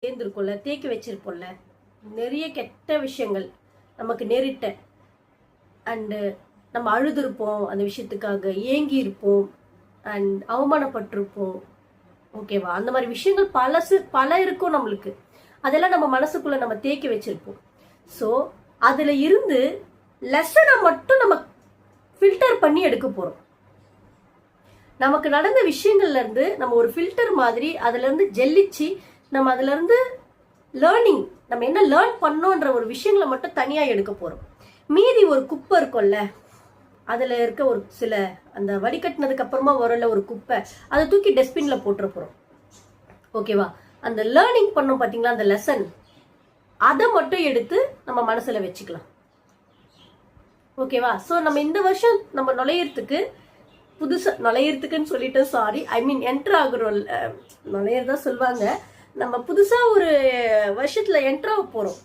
சேர்ந்துருக்கோம்ல, தேக்கி வச்சிருப்போம்ல, நிறைய கெட்ட விஷயங்கள் நமக்கு நேரிட்ட அண்டு நம்ம அழுதுருப்போம், அந்த விஷயத்துக்காக ஏங்கி இருப்போம் அண்ட் அவமானப்பட்டிருப்போம். ஓகேவா? அந்த மாதிரி விஷயங்கள் பல இருக்கும் நம்மளுக்கு. அதெல்லாம் நம்ம மனசுக்குள்ள நம்ம தேக்கி வச்சிருப்போம். ஸோ அதுல இருந்து லெசனை மட்டும் நம்ம ஃபில்டர் பண்ணி எடுக்க போறோம். நமக்கு நடந்த விஷயங்கள்ல இருந்து நம்ம ஒரு ஃபில்டர் மாதிரி அதுல இருந்து ஜெல்லிச்சு நம்ம அதுல இருந்து லேர்னிங், நம்ம என்ன லேர்ன் பண்ணோன்ற ஒரு விஷயங்களை மட்டும் தனியா எடுக்க போறோம். மீதி ஒரு குப்பை இருக்கும்ல, அதுல இருக்க ஒரு சில அந்த வடிகட்டினதுக்கு அப்புறமா வரல ஒரு குப்பை, அதை தூக்கி டஸ்ட்பின்ல போட்டுற போறோம். ஓகேவா? அந்த லேர்னிங் பண்ணோம் பாத்தீங்களா, அந்த லெசன், அதை மட்டும் எடுத்து நம்ம மனசுல வச்சுக்கலாம். ஓகேவா? ஸோ நம்ம இந்த வருஷம் நம்ம நுழையறதுக்கு புதுசா நுழையறதுக்குன்னு சொல்லிட்டு சாரி, ஐ மீன் என்டர் ஆகுறோம், நுழையறதா சொல்லுவாங்க. நம்ம புதுசா ஒரு வருஷத்துல என்டர் ஆக போறோம்.